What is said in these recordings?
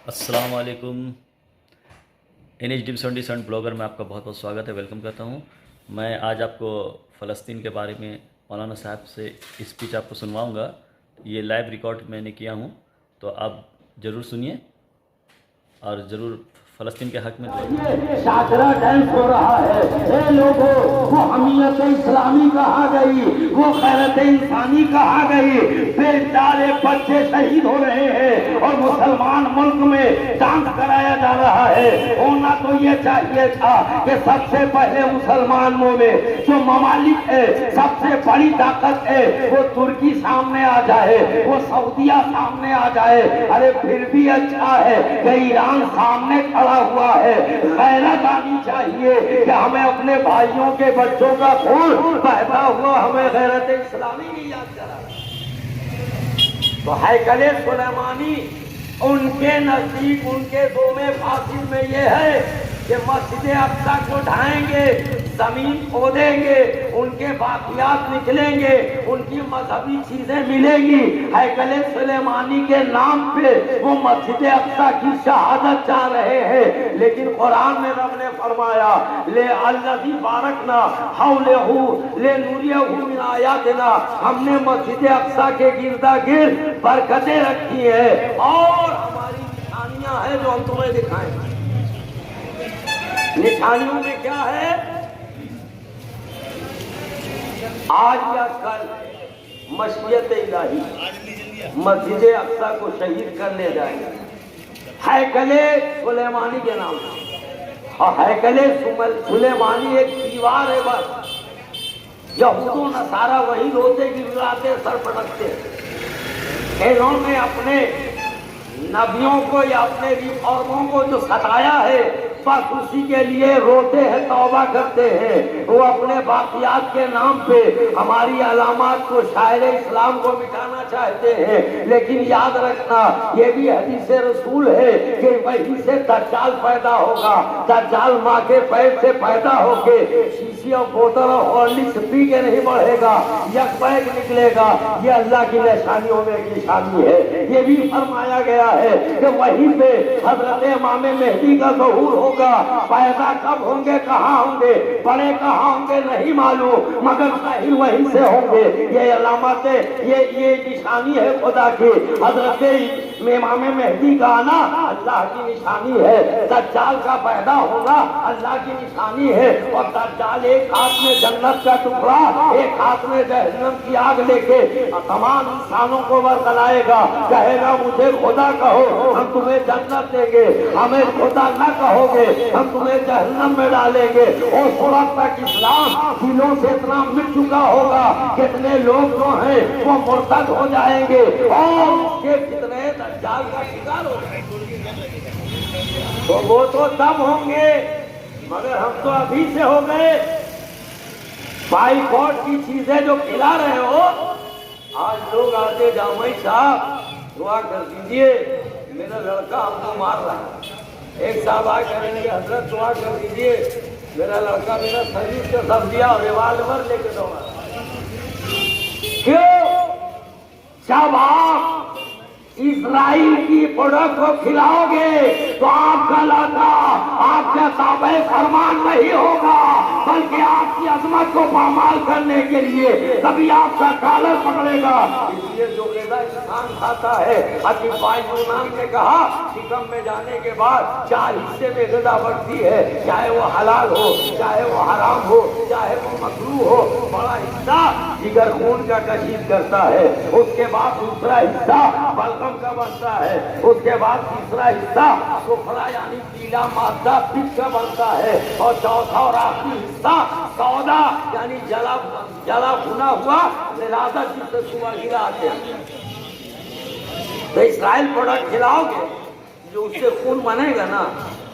السلام علیکم. NHD77 blogger میں آپ کا بہت بہت سواگت ہے، ویلکم کرتا ہوں. میں آج آپ کو فلسطین کے بارے میں مولانا صاحب سے اسپیچ آپ کو سنواؤں گا. یہ لائیو ریکارڈ میں نے کیا ہوں، تو آپ ضرور سنیے اور ضرور فلسطین کے حق میں شاکرہ ڈانس ہو رہا ہے. اے لوگوں، وہ حمیت اسلامی کہاں گئی؟ وہ غیرت انسانی کہاں گئی؟ بیچارے بچے شہید ہو رہے ہیں اور مسلمان ملک میں ڈانس کرایا جا رہا ہے. ہونا تو یہ چاہیے تھا کہ سب سے پہلے مسلمانوں میں جو ممالک ہے، سب سے بڑی طاقت ہے، وہ ترکی سامنے آ جائے، وہ سعودیہ سامنے آ جائے. ارے پھر بھی اچھا ہے کہ ایران سامنے کھڑا ہوا ہے. غیرت آنی چاہیے کہ ہمیں اپنے بھائیوں کے بچوں کا خون بہتا ہوا ہمیں غیرت اسلامی نہیں یاد کرا. تو ہیکل سلیمانی ان کے نزدیک، ان کے دوم فاصل میں یہ ہے کہ مسجد اقصی کو ڈھائیں گے، زمین کھودیں گے، ان کے باقیات نکلیں گے، ان کی مذہبی چیزیں ملیں گی. ہیکل سلیمانی کے نام پہ وہ مسجد اقصی کی شہادت چاہ رہے ہیں. لیکن قرآن میں رب نے فرمایا لے الذی بارکنا حولہ لنریہ من آیاتنا، ہم نے مسجد اقصی کے گردا گرد برکتیں رکھی ہیں اور ہماری نشانیاں ہیں جو ہم تمہیں دکھائیں. نشانیوں میں کیا ہے؟ آج یا کل مشیت الہی مسجد اقصی کو شہید کر لے جائیں گے ہیکل سلیمانی کے نام سے. اور ہیکل سلیمانی ایک دیوار ہے بس. یہود و نصارہ وہی روتے گراتے سر پٹکتے. انہوں نے اپنے نبیوں کو یا اپنے ریفارموں کو جو ستایا ہے، بس اسی کے لیے روتے ہیں، توبہ کرتے ہیں. وہ اپنے باقیات کے نام پہ ہماری علامات کو، شاعر اسلام کو مٹانا چاہتے ہیں. لیکن یاد رکھنا، یہ بھی حدیث رسول ہے کہ وہیں سے دجال پیدا ہوگا. دجال ماں کے پیٹ سے پیدا ہو کے شیشی اور بوتل اور ہارلکس پی کے نہیں بڑھے گا، یک بیگ نکلے گا. یہ اللہ کی نشانیوں میں ایک نشانی ہے. یہ بھی فرمایا گیا ہے کہ وہیں پہ حضرت امام مہدی کا ظہور ہوگا. پیدا کب ہوں گے، کہاں ہوں گے، بڑے کہاں ہوں گے نہیں معلوم، مگر ظاہر وہیں سے ہوں گے. یہ علامت ہے، یہ نشانی ہے خدا کی. حضرت امام مہدی کا آنا اللہ کی نشانی ہے. دجال کا پیدا ہونا اللہ کی نشانی ہے. اور دجال ایک ہاتھ میں جنت کا ٹکڑا، ایک ہاتھ میں جہنم کی آگ لے کے تمام انسانوں کو ورگلائے گا. کہے گا مجھے خدا کہو، ہم تمہیں جنت دیں گے. ہمیں خدا نہ کہو گے، ہم تمہیں جہنم میں ڈالیں گے. اور وقت تک اسلام دلوں سے اتنا مٹ چکا ہوگا، کتنے لوگ جو ہیں وہ مرتد ہو جائیں گے اور اس کے فتنے دجال کا شکار ہو جائیں گے. تو وہ تو تب ہوں گے، مگر ہم تو ابھی سے ہو گئے. بائی کاٹ کی چیزیں جو کھلا رہے ہو، آج لوگ آتے جامعی صاحب دعا کر دیجئے، میرا لڑکا ہم کو مار رہا ہے. ایک صاحب آ کہیں گے حضرت دعا کر دیجئے، میرا لڑکا میرا شریر سے سب دیا ریوالور لے کے دوڑا. کیوں؟ جب آپ اسرائیل کی پروڈکٹ کو کھلاؤ گے تو آپ کا لڑکا آپ کے تابع فرمان نہیں ہوگا، بلکہ آپ کی عظمت کو پامال کرنے کے لیے کبھی آپ کا کالر پکڑے گا. اس لیے جو غذا انسان کھاتا ہے، اطباء یونان نے کہا شکم میں جانے کے بعد 4 حصے میں غذا بڑھتی ہے، چاہے وہ حلال ہو، چاہے وہ حرام ہو، چاہے وہ مکروہ ہو. بڑا حصہ جگر خون کا کشید کرتا ہے، اس کے بعد دوسرا حصہ بلغم کا بنتا ہے، اس کے بعد تیسرا حصہ سفرا یعنی پیلا مادہ پچ کا بنتا ہے، اور چوتھا اور آخری حصہ سودا یعنی جلا بھنا ہوا لذت جس سے صبح گرا آتے ہیں. تو اسرائیل پروڈکٹ کھلاؤ گے، جو اس سے خون بنے گا نا،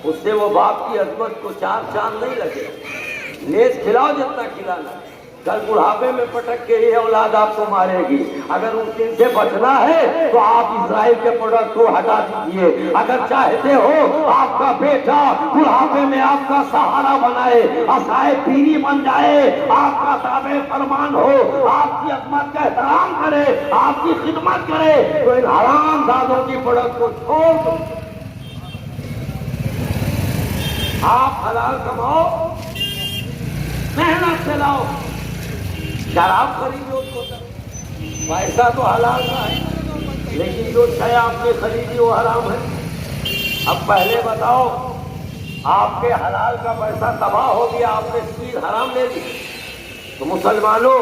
اس سے وہ باپ کی عظمت کو 4 چاند نہیں لگے. لیز کھلاؤ جتنا کھلانا، کل بڑھاپے میں پٹک کے یہ اولاد آپ کو مارے گی. اگر ان دن سے بچنا ہے تو آپ اسرائیل کے پروڈکٹ کو ہٹا دیجئے. اگر چاہتے ہو آپ کا بیٹا بڑھاپے میں آپ کا سہارا بنائے، عصائے پیری بن جائے، آپ کا تابع فرمان ہو، آپ کی عظمت کا احترام کرے، آپ کی خدمت کرے، تو ان حرام زادوں کی پروڈکٹ کو چھوڑ دو. آپ حلال کماؤ، محنت سے لاؤ، شراب خریدو تو پیسہ تو حلال کا ہے، لیکن جو شے آپ نے خریدی وہ حرام ہے۔ اب پہلے بتاؤ، آپ کے حلال کا پیسہ تباہ ہو گیا، آپ نے چیز حرام لے لی، تو مسلمانوں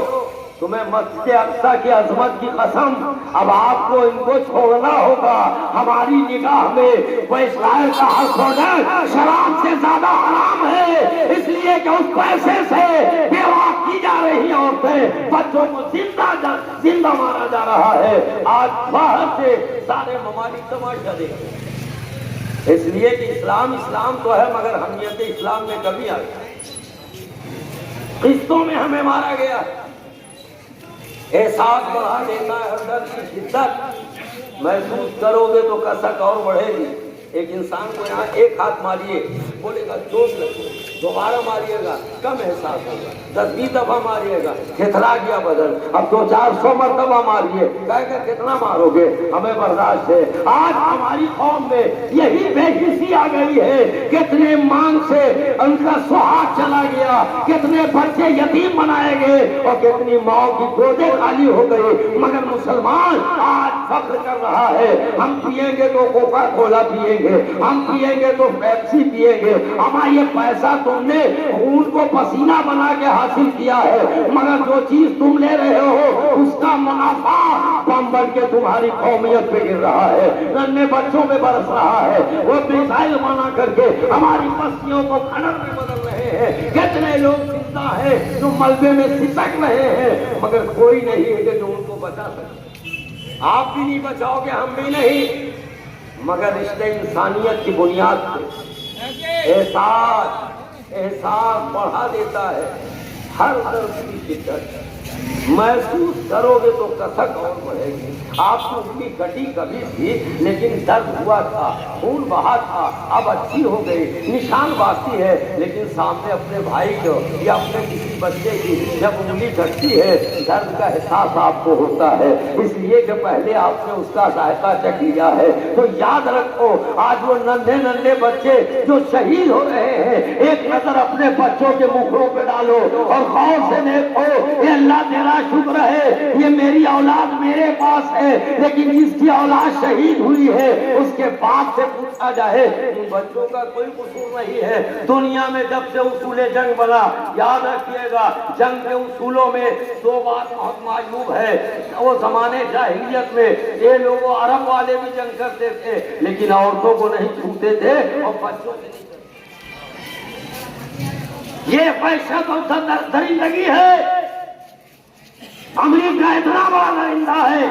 تمہیں مسجد اقصی کی عظمت کی قسم، اب آپ کو ان کو چھوڑنا ہوگا۔ ہماری نگاہ میں وہ اسرائیل کا حق ہوگا شراب سے زیادہ حرام ہے، اس لیے کہ اس پیسے سے بیوہ کی جا رہی عورتیں، بچوں کو زندہ مارا جا رہا ہے۔ آج باہر سے سارے ممالک تماشا دیکھتے ہیں، اس لیے کہ اسلام تو ہے مگر حمیت اسلام میں کمی آ گئی، قسطوں میں ہمیں مارا گیا۔ احساس بڑھا دیتا ہے، ہر درد کی شدت محسوس کرو گے تو کسک اور بڑھے گی۔ ایک انسان کو یہاں ایک ہاتھ ماریے، بولے گا چوٹ لگے، دوبارہ ماریے گا کم احساس ہوگا، 10-20 دفعہ ماریے گا کھتلا گیا بدن، اب 200-400 مرتبہ ماریے، کہے گا کتنا مارو گے، ہمیں برداشت ہے۔ آج ہماری قوم میں یہی بے حسی آ گئی ہے، کتنے مانگ سے ان کا سہاگ چلا گیا، کتنے بچے یتیم بنائے گئے اور کتنی ماؤں کی گودیں خالی ہو گئی، مگر مسلمان آج فخر کر رہا ہے، ہم پیئیں گے تو کوکا کولا پیئیں گے، ہم پیئیں گے تو پیپسی پیئیں گے، ہمارا یہ پیسہ تم نے خون کو پسینہ بنا کے حاصل کیا ہے، مگر جو چیز تم لے رہے ہو اس کا منافع بم بن کے تمہاری قومیت پہ گر رہا ہے، ننھے بچوں میں برس رہا ہے، وہ میزائل بنا کر کے ہماری بستیوں کو کھنڈر میں بدل رہے ہیں، کتنے لوگ زندہ ہیں جو ملبے میں سسک رہے ہیں، مگر کوئی نہیں ہے کہ جو ان کو بچا سکے۔ آپ بھی نہیں بچاؤ گے، ہم بھی نہیں، مگر رشتے انسانیت کی بنیاد پہ احساس بڑھا دیتا ہے، ہر درد کی شدت محسوس کرو گے تو کسک اور بڑھے گی۔ آپ کی اٹھنی کٹی کبھی تھی لیکن درد ہوا تھا، خون بہا تھا، اب اچھی ہو گئی، نشان باقی ہے، لیکن سامنے اپنے بھائی کو یا اپنے کسی بچے کی جب انگلی کٹتی ہے درد کا احساس آپ کو ہوتا ہے، اس لیے کہ پہلے آپ نے اس کا ذائقہ چکھ لیا ہے۔ تو یاد رکھو، آج وہ ننھے بچے جو شہید ہو رہے ہیں، ایک نظر اپنے بچوں کے مکھوں پہ ڈالو اور غور سے دیکھو، یہ اللہ تیرا شکر ہے، یہ میری اولاد میرے پاس ہے، لیکن جس کی اولاد شہید ہوئی ہے اس کے باپ سے پوچھا جائے، ان بچوں کا کوئی قصور نہیں ہے۔ دنیا میں جب سے اصول جنگ بنا، یاد رکھیے گا، جنگ کے اصولوں میں 2 بات بہت معیوب ہے۔ وہ زمانے جاہلیت میں یہ لوگ عرب والے بھی جنگ کرتے تھے لیکن عورتوں کو نہیں چھوتے تھے اور بچوں سے نہیں کرتے۔ یہ وحشت اور درندگی ہے۔ امریکہ اتنا بڑا درندہ ہے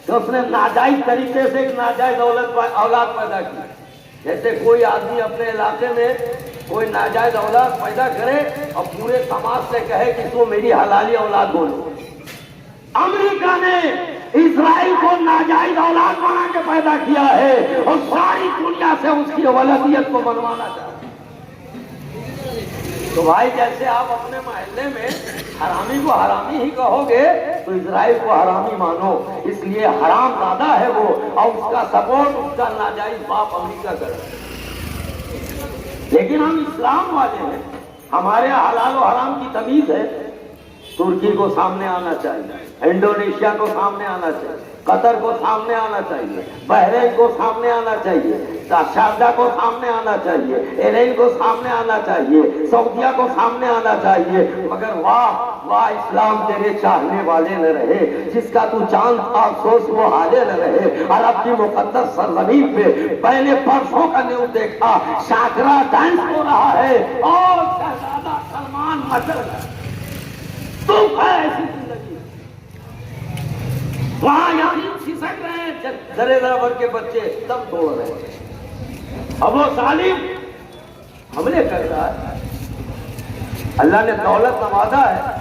کہ اس نے ناجائز طریقے سے ایک ناجائز اولاد پیدا کی۔ جیسے کوئی آدمی اپنے علاقے میں کوئی ناجائز اولاد پیدا کرے اور پورے سماج سے کہے کہ تو میری حلالی اولاد بولو۔ امریکہ نے اسرائیل کو ناجائز اولاد بنا کے پیدا کیا ہے اور ساری دنیا سے اس کی ولدیت کو منوانا چاہتا ہے۔ تو بھائی جیسے آپ اپنے محلے میں حرامی کو حرامی ہی کہو گے تو اسرائیل کو حرامی مانو، اس لیے حرام زیادہ ہے وہ، اور اس کا سپورٹ اس کا ناجائز باپ امریکہ کرے۔ لیکن ہم اسلام والے ہیں، ہمارے حلال و حرام کی تمیز ہے۔ ترکی کو سامنے آنا چاہیے، انڈونیشیا کو سامنے آنا چاہیے، قطر کو سامنے آنا چاہیے، بحرین کو سامنے آنا چاہیے، شارجہ کو سامنے آنا چاہیے، ایران کو سامنے آنا چاہیے، سعودیہ کو سامنے آنا چاہیے، مگر واہ واہ اسلام تیرے چاہنے والے نہ رہے، جس کا تو چاند افسوس وہ حالے نہ رہے۔ عرب کی مقدس سرزمین پہ میں نے پرسوں کا نیوز دیکھا، شاکرا ڈانس ہو رہا ہے اور شہزادہ سلمان مچل تم ہے ایسی زندگی۔ وہاں یتیم سسک رہے ہیں، درے دربر کے بچے دم توڑ رہے ہیں، اب وہ ظالم حملے کر رہا ہے۔ اللہ نے دولت نوازا ہے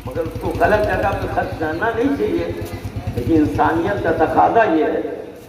مگر اس کو غلط جگہ پہ خرچ کرنا نہیں چاہیے، لیکن انسانیت کا تقاضا یہ ہے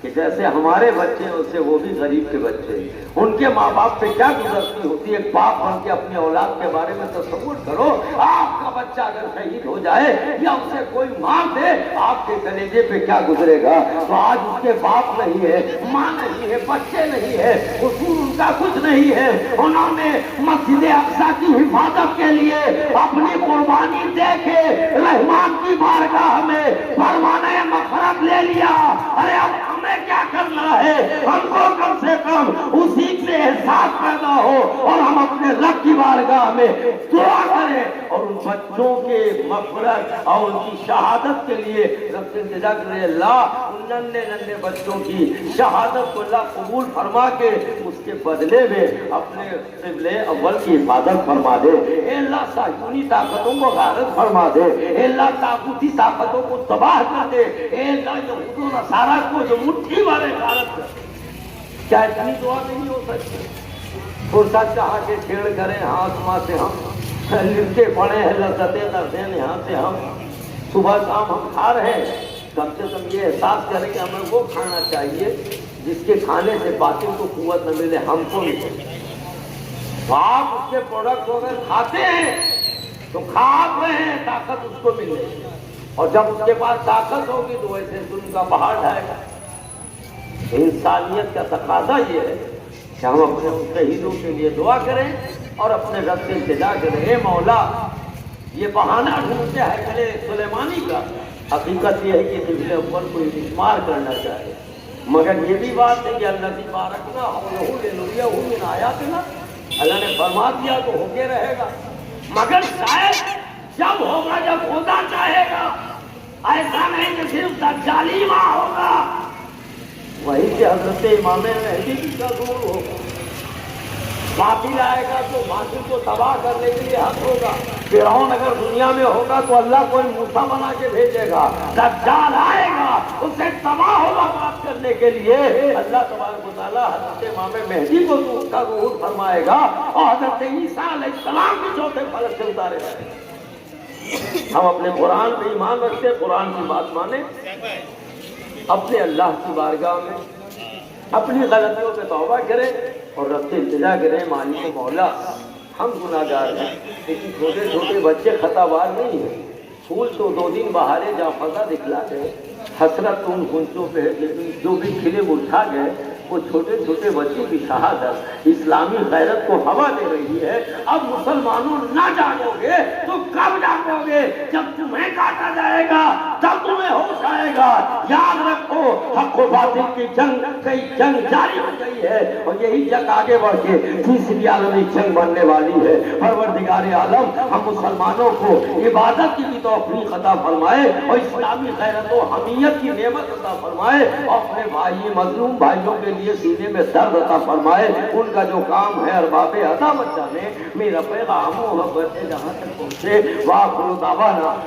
کہ جیسے ہمارے بچے ہیں اسے وہ بھی غریب کے بچے ہیں، ان کے ماں باپ پہ کیا گزرتی ہوتی ہے، ایک باپ بن کے اپنے اولاد کے بارے میں تصور کرو، آپ کا بچہ اگر شہید ہو جائے یا اسے کوئی مار دے آپ کے کلیجے پہ کیا گزرے گا۔ تو آج اس کے باپ نہیں ہے، ماں نہیں ہے، بچے نہیں ہے، اصول ان کا کچھ نہیں ہے، انہوں نے مسجد اقصی کی حفاظت کے لیے اپنی قربانی دے کے رحمان کی بارگاہ میں فرمانے مغفرت لے لیا۔ ارے اب ہمیں کیا کرنا ہے، ہم کو کم سے کم اسی سے احساس پیدا ہو اور ہم اپنے رب کی بارگاہ میں دعا کریں اور ان بچوں کے مغفرت اور ان کی شہادت کے لیے رب سے التجا کریں، اللہ ان ننھے بچوں کی شہادت کو اللہ قبول فرما کے اس کے بدلے میں اپنے قبلہ اول کی حفاظت فرما دے۔ اے اللہ صہیونی طاقتوں کو غارت فرما دے، اے اللہ طاغوتی طاقتوں کو تباہ کر دے، اے اللہ یہود و نصارہ کو جو مٹھی والے غارت کر دے۔ کیا اتنی دعا نہیں ہو سکتی؟ فرصت چاہا کے چھیڑ کریں ہاتھ ماں سے ہم لپٹے پڑے ہیں لذتیں دردیں یہاں سے ہم صبح شام ہم کھا رہے ہیں، کم سے کم یہ احساس کریں کہ ہمیں وہ کھانا چاہیے جس کے کھانے سے باطن کو قوت نہ ملے، ہم کو نہیں۔ آپ اس کے پروڈکٹ اگر کھاتے ہیں تو کھا رہے ہیں طاقت اس کو ملے، اور جب اس کے پاس طاقت ہوگی تو ویسے ظلم کا پہاڑ ڈھائے گا۔ انسانیت کا تقاضا یہ ہے کہ ہم اپنے شہیدوں کے لیے دعا کریں اور اپنے رب سے التجا کریں، اے مولا یہ بہانہ ڈھونڈتے ہیں ہیکل سلیمانی کا، حقیقت یہ ہے کہ قبلہ اول کو استثمار کرنا چاہے، مگر یہ بھی بات ہے کہ اللہ بارکنا حولہ لنریہ من آیاتنا، اللہ نے فرما دیا تو ہو کے رہے گا، مگر شاید جب ہوگا جب خدا چاہے گا، ایسا نہیں کہ صرف دجالی ماں ہوگا، وہی کہ حضرت امام مہدی کی کا ظہور ہوگا، باطل آئے گا تو باطل کو تباہ کرنے کے لیے حق ہوگا، فرعون اگر دنیا میں ہوگا تو اللہ کوئی موسیٰ بنا کے بھیجے گا، دجال آئے گا اسے تباہ ہوگا بات کرنے کے لیے، اللہ تبارک و تعالیٰ حضرت امام مہدی کو تو اس کا ظہور فرمائے گا اور حضرت عیسیٰ علیہ السلام بھی چوتھے فلک سے اتارے جائیں گے۔ ہم اپنے قرآن پہ ایمان رکھتے، قرآن کی بات مانیں، اپنے اللہ کی بارگاہ میں اپنی غلطیوں پہ توبہ کریں اور رب سے التجا کریں، مالک و مولا ہم گناہ گار ہیں، لیکن چھوٹے چھوٹے بچے خطا بار نہیں ہیں، پھول تو 2 دن بہارے جا فضا دکھلا گئے، حسرت ان گنچوں پہ لیکن جو بھی کھلے مرجھا گئے، وہ چھوٹے چھوٹے بچوں کی شہادت اسلامی غیرت کو ہوا دے رہی ہے۔ اب مسلمانوں نہ جاگو گے تو کب جاگو گے؟ جب تمہیں کاٹا جائے گا تب تمہیں ہوش آئے گا۔ یاد رکھو حق و باطل کی جنگ جاری ہو گئی ہے اور یہی جنگ آگے بڑھ کے تیسری عالمی جنگ بننے والی ہے۔ پروردگار عالم ہم مسلمانوں کو عبادت کی بھی توفیق عطا فرمائے اور اسلامی غیرت و حمیت کی نعمت عطا فرمائے اور اپنے بھائی مظلوم بھائیوں کے لیے سینے میں درد عطا فرمائے۔ ان کا جو کام ہے ارباب عطا بچانے، میرا پیغام محبت سے جہاں تک پہنچے، وآخر دعوانا